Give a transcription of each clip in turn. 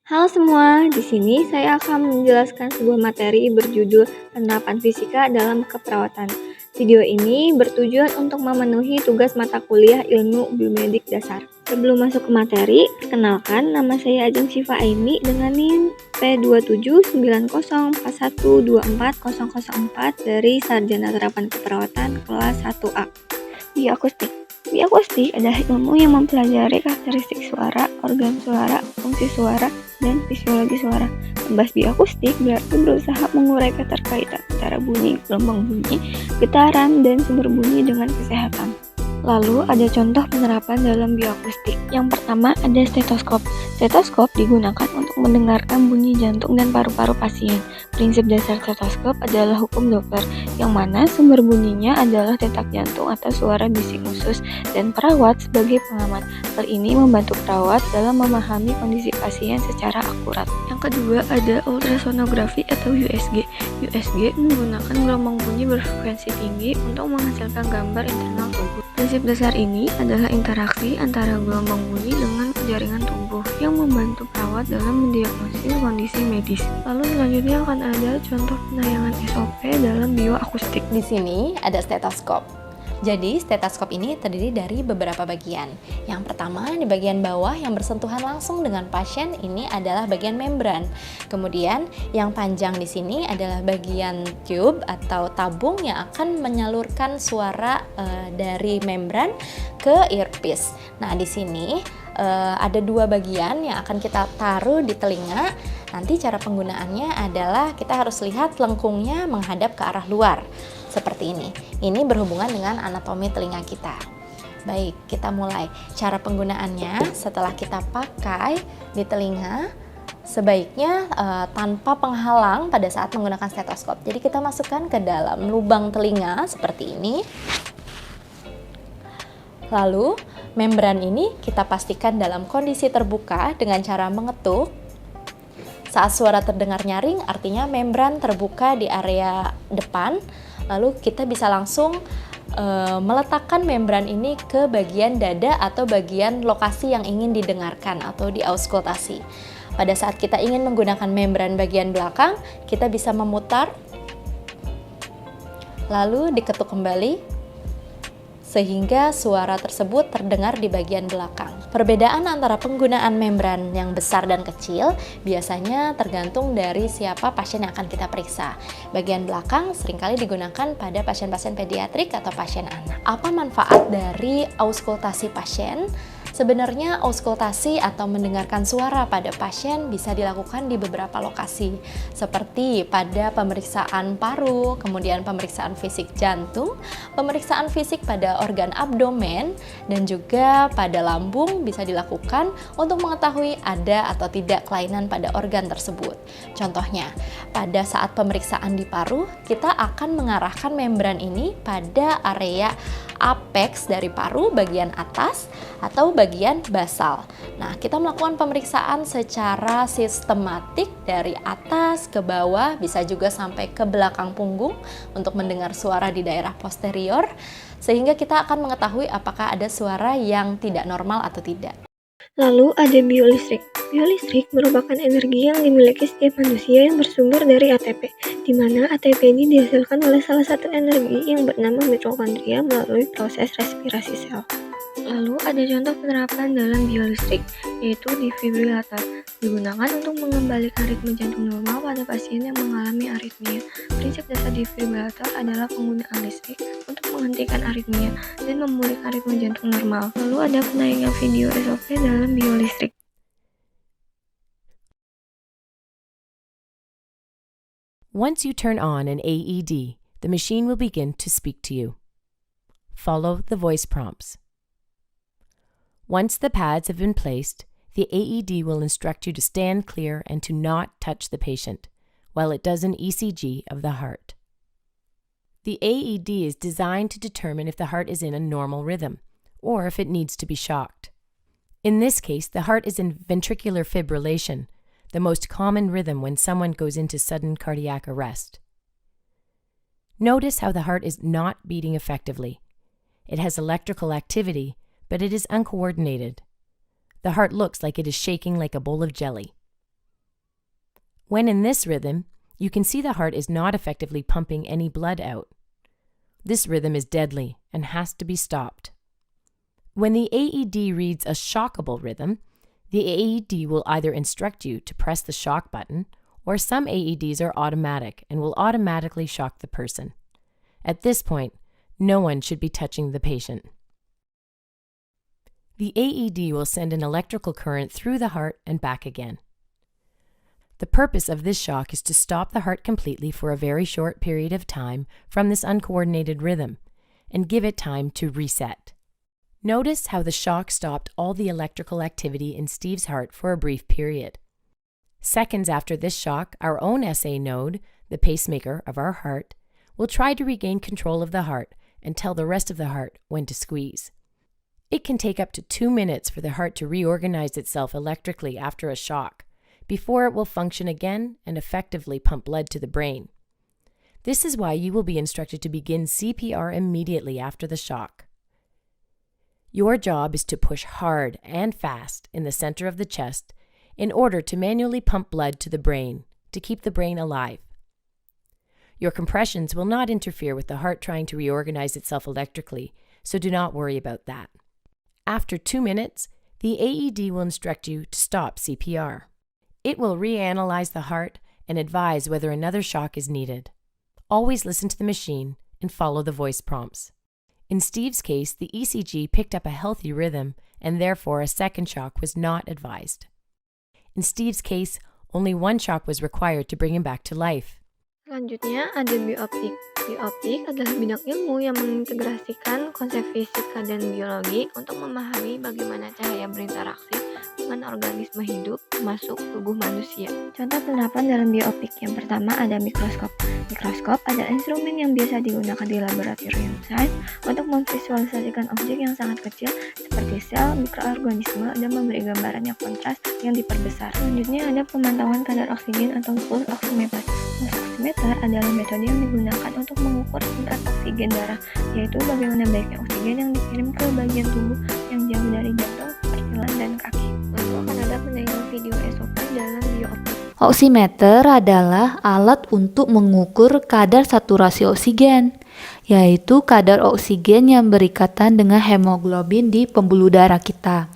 Halo semua, di sini saya akan menjelaskan sebuah materi berjudul Penerapan Fisika dalam Keperawatan. Video ini bertujuan untuk memenuhi tugas mata kuliah Ilmu Biomedik Dasar. Sebelum masuk ke materi, perkenalkan nama saya Ajeng Syifa Aimi dengan NIM P279041244004 dari Sarjana Terapan Keperawatan kelas 1A. Bioakustik. Bioakustik adalah ilmu yang mempelajari karakteristik suara, organ suara, fungsi suara, dan fisiologi suara. Membahas bioakustik berarti berusaha mengurai keterkaitan antara bunyi, gelombang bunyi, getaran, dan sumber bunyi dengan kesehatan. Lalu ada contoh penerapan dalam bioakustik. Yang pertama ada stetoskop. Stetoskop digunakan untuk mendengarkan bunyi jantung dan paru-paru pasien. Prinsip dasar stetoskop adalah hukum Doppler, yang mana sumber bunyinya adalah detak jantung atau suara bising usus, dan perawat sebagai pengamat. Hal ini membantu perawat dalam memahami kondisi pasien secara akurat. Yang kedua ada ultrasonografi atau USG. USG menggunakan gelombang bunyi berfrekuensi tinggi untuk menghasilkan gambar internal tubuh. Prinsip dasar ini adalah interaksi antara gelombang bunyi dengan jaringan tubuh yang membantu perawat dalam mendiagnosis kondisi medis. Lalu selanjutnya akan ada contoh penayangan SOP dalam bioakustik. Di sini ada stetoskop. Jadi, stetoskop ini terdiri dari beberapa bagian. Yang pertama, di bagian bawah yang bersentuhan langsung dengan pasien ini adalah bagian membran. Kemudian, yang panjang di sini adalah bagian tube atau tabung yang akan menyalurkan suara dari membran ke earpiece. Nah, di sini ada dua bagian yang akan kita taruh di telinga. Nanti cara penggunaannya adalah kita harus lihat lengkungnya menghadap ke arah luar. Seperti ini. Ini berhubungan dengan anatomi telinga kita. Baik, kita mulai. Cara penggunaannya setelah kita pakai di telinga, sebaiknya tanpa penghalang pada saat menggunakan stetoskop. Jadi kita masukkan ke dalam lubang telinga seperti ini. Lalu, membran ini kita pastikan dalam kondisi terbuka dengan cara mengetuk. Saat suara terdengar nyaring, artinya membran terbuka di area depan. Lalu kita bisa langsung meletakkan membran ini ke bagian dada atau bagian lokasi yang ingin didengarkan atau diauskultasi. Pada saat kita ingin menggunakan membran bagian belakang, kita bisa memutar, lalu diketuk kembali, sehingga suara tersebut terdengar di bagian belakang. Perbedaan antara penggunaan membran yang besar dan kecil biasanya tergantung dari siapa pasien yang akan kita periksa. Bagian belakang seringkali digunakan pada pasien-pasien pediatrik atau pasien anak. Apa manfaat dari auskultasi pasien? Sebenarnya auskultasi atau mendengarkan suara pada pasien bisa dilakukan di beberapa lokasi, seperti pada pemeriksaan paru, kemudian pemeriksaan fisik jantung, pemeriksaan fisik pada organ abdomen, dan juga pada lambung bisa dilakukan untuk mengetahui ada atau tidak kelainan pada organ tersebut. Contohnya, pada saat pemeriksaan di paru, kita akan mengarahkan membran ini pada area apex dari paru bagian atas atau bagian basal. Nah, kita melakukan pemeriksaan secara sistematik dari atas ke bawah, bisa juga sampai ke belakang punggung untuk mendengar suara di daerah posterior, sehingga kita akan mengetahui apakah ada suara yang tidak normal atau tidak. Lalu ada biolistrik. Biolistrik merupakan energi yang dimiliki setiap manusia yang bersumber dari ATP, di mana ATP ini dihasilkan oleh salah satu energi yang bernama mitokondria melalui proses respirasi sel. Lalu ada contoh penerapan dalam biolistrik, yaitu defibrilator, digunakan untuk mengembalikan ritme jantung normal pada pasien yang mengalami aritmia. Prinsip dasar defibrilator adalah penggunaan listrik untuk menghentikan aritmia dan memulihkan ritme jantung normal. Lalu ada penayangan video SOP dalam biolistrik. Once you turn on an AED, the machine will begin to speak to you. Follow the voice prompts. Once the pads have been placed, the AED will instruct you to stand clear and to not touch the patient while it does an ECG of the heart. The AED is designed to determine if the heart is in a normal rhythm or if it needs to be shocked. In this case, the heart is in ventricular fibrillation, the most common rhythm when someone goes into sudden cardiac arrest. Notice how the heart is not beating effectively. It has electrical activity, but it is uncoordinated. The heart looks like it is shaking like a bowl of jelly. When in this rhythm, you can see the heart is not effectively pumping any blood out. This rhythm is deadly and has to be stopped. When the AED reads a shockable rhythm, the AED will either instruct you to press the shock button, or some AEDs are automatic and will automatically shock the person. At this point, no one should be touching the patient. The AED will send an electrical current through the heart and back again. The purpose of this shock is to stop the heart completely for a very short period of time from this uncoordinated rhythm and give it time to reset. Notice how the shock stopped all the electrical activity in Steve's heart for a brief period. Seconds after this shock, our own SA node, the pacemaker of our heart, will try to regain control of the heart and tell the rest of the heart when to squeeze. It can take up to 2 minutes for the heart to reorganize itself electrically after a shock, before it will function again and effectively pump blood to the brain. This is why you will be instructed to begin CPR immediately after the shock. Your job is to push hard and fast in the center of the chest in order to manually pump blood to the brain to keep the brain alive. Your compressions will not interfere with the heart trying to reorganize itself electrically, so do not worry about that. After 2 minutes, the AED will instruct you to stop CPR. It will reanalyze the heart and advise whether another shock is needed. Always listen to the machine and follow the voice prompts. In Steve's case, the ECG picked up a healthy rhythm and therefore a second shock was not advised. In Steve's case, only 1 shock was required to bring him back to life. Selanjutnya ada bioptik. Bioptik adalah bidang ilmu yang mengintegrasikan konsep fisika dan biologi untuk memahami bagaimana cahaya berinteraksi dengan organisme hidup masuk tubuh manusia. Contoh penerapan dalam bioptik yang pertama ada mikroskop. Mikroskop adalah instrumen yang biasa digunakan di laboratorium sains untuk memvisualisasikan objek yang sangat kecil seperti sel, mikroorganisme, dan memberi gambaran yang kontras yang diperbesar. Selanjutnya ada pemantauan kadar oksigen atau pulse oximeter. Pulse oximeter adalah metode yang digunakan untuk mengukur tingkat oksigen darah, yaitu bagaimana baiknya oksigen yang dikirim ke bagian tubuh yang jauh dari jantung, percilan, dan kaki. Lalu akan ada penayangan video SOP dalam bioptik. Oximeter adalah alat untuk mengukur kadar saturasi oksigen, yaitu kadar oksigen yang berikatan dengan hemoglobin di pembuluh darah kita.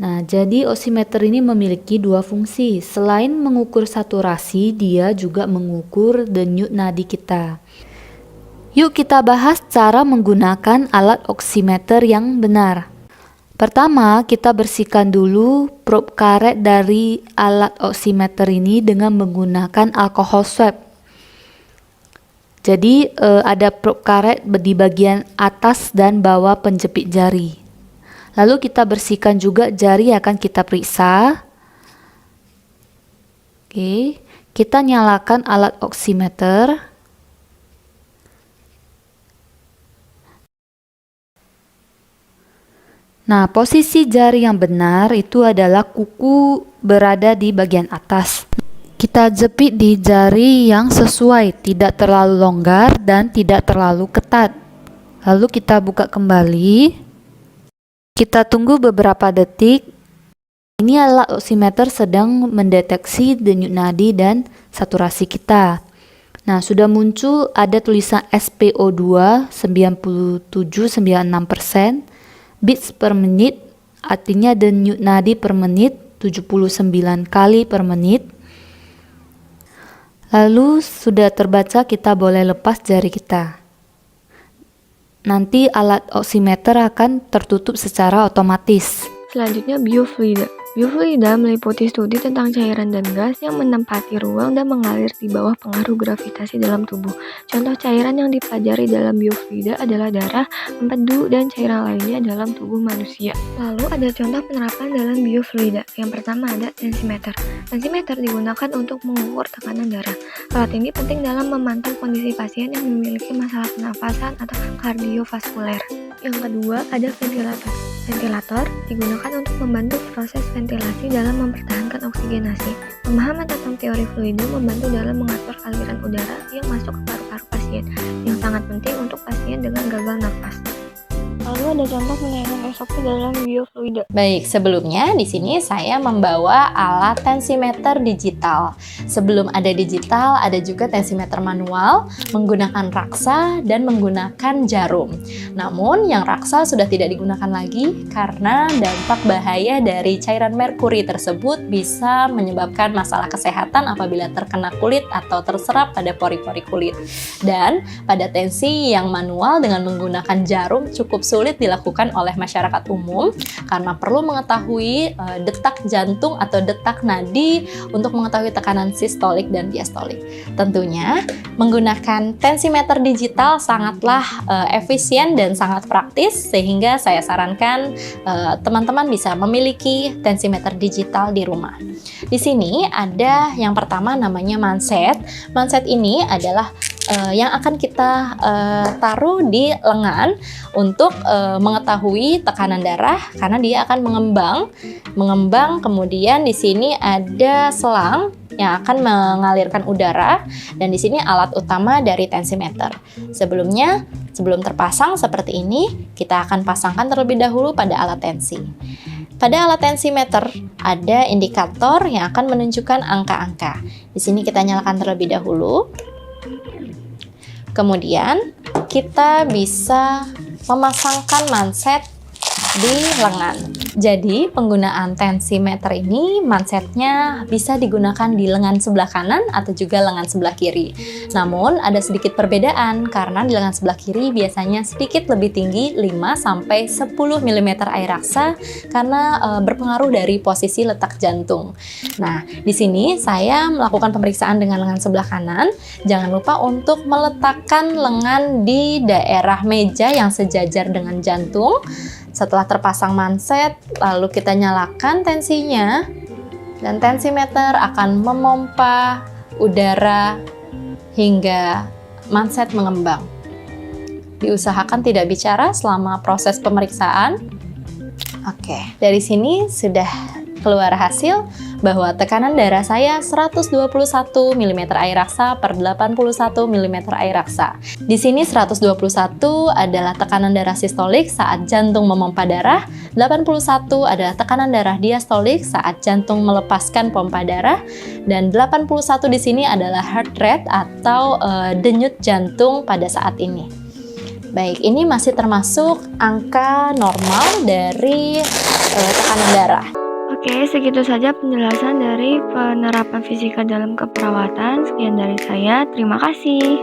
Nah, jadi oximeter ini memiliki 2 fungsi. Selain mengukur saturasi, dia juga mengukur denyut nadi kita. Yuk kita bahas cara menggunakan alat oximeter yang benar. Pertama, kita bersihkan dulu probe karet dari alat oximeter ini dengan menggunakan alkohol swab. Jadi ada probe karet di bagian atas dan bawah penjepit jari. Lalu kita bersihkan juga jari yang akan kita periksa. Oke, kita nyalakan alat oximeter. Nah, posisi jari yang benar itu adalah kuku berada di bagian atas. Kita jepit di jari yang sesuai, tidak terlalu longgar dan tidak terlalu ketat. Lalu kita buka kembali. Kita tunggu beberapa detik. Ini alat oximeter sedang mendeteksi denyut nadi dan saturasi kita. Nah, sudah muncul ada tulisan SpO2 97,96%, beats per menit, artinya denyut nadi per menit 79 kali per menit. Lalu sudah terbaca, kita boleh lepas jari kita. Nanti alat oximeter akan tertutup secara otomatis. Selanjutnya biofluida. Biofluida meliputi studi tentang cairan dan gas yang menempati ruang dan mengalir di bawah pengaruh gravitasi dalam tubuh. Contoh cairan yang dipelajari dalam biofluida adalah darah, empedu, dan cairan lainnya dalam tubuh manusia. Lalu ada contoh penerapan dalam biofluida. Yang pertama ada tensimeter. Tensimeter digunakan untuk mengukur tekanan darah. Alat ini penting dalam memantau kondisi pasien yang memiliki masalah pernafasan atau kardiovaskuler. Yang kedua ada ventilator. Ventilator digunakan untuk membantu proses ventilasi dalam mempertahankan oksigenasi. Pemahaman tentang teori fluida membantu dalam mengatur aliran udara yang masuk ke paru-paru pasien, yang sangat penting untuk pasien dengan gagal nafas. Lalu ada contoh penyaringan SOP dalam biofluida. Baik, sebelumnya di sini saya membawa alat tensimeter digital. Sebelum ada digital, ada juga tensimeter manual menggunakan raksa dan menggunakan jarum. Namun yang raksa sudah tidak digunakan lagi karena dampak bahaya dari cairan merkuri tersebut bisa menyebabkan masalah kesehatan apabila terkena kulit atau terserap pada pori-pori kulit. Dan pada tensi yang manual dengan menggunakan jarum cukup sulit dilakukan oleh masyarakat umum karena perlu mengetahui detak jantung atau detak nadi untuk mengetahui tekanan sistolik dan diastolik. Tentunya menggunakan tensimeter digital sangatlah efisien dan sangat praktis, sehingga saya sarankan teman-teman bisa memiliki tensimeter digital di rumah. Di sini ada yang pertama namanya manset. Manset ini adalah yang akan kita taruh di lengan untuk mengetahui tekanan darah karena dia akan mengembang. Kemudian di sini ada selang yang akan mengalirkan udara dan di sini alat utama dari tensimeter. Sebelum terpasang seperti ini, kita akan pasangkan terlebih dahulu pada alat tensi. Pada alat tensimeter ada indikator yang akan menunjukkan angka-angka. Di sini kita nyalakan terlebih dahulu. Kemudian kita bisa memasangkan manset di lengan. Jadi penggunaan tensimeter ini mansetnya bisa digunakan di lengan sebelah kanan atau juga lengan sebelah kiri. Namun ada sedikit perbedaan karena di lengan sebelah kiri biasanya sedikit lebih tinggi 5-10 mm air raksa karena berpengaruh dari posisi letak jantung. Nah, di sini saya melakukan pemeriksaan dengan lengan sebelah kanan. Jangan lupa untuk meletakkan lengan di daerah meja yang sejajar dengan jantung. Setelah terpasang manset, lalu kita nyalakan tensinya dan tensimeter akan memompa udara hingga manset mengembang. Diusahakan tidak bicara selama proses pemeriksaan. Oke, dari sini sudah keluar hasil bahwa tekanan darah saya 121 mm air raksa per 81 mm air raksa. Di sini 121 adalah tekanan darah sistolik saat jantung memompa darah, 81 adalah tekanan darah diastolik saat jantung melepaskan pompa darah, dan 81 di sini adalah heart rate atau denyut jantung pada saat ini. Baik, ini masih termasuk angka normal dari tekanan darah. Oke, segitu saja penjelasan dari penerapan fisika dalam keperawatan. Sekian dari saya, terima kasih.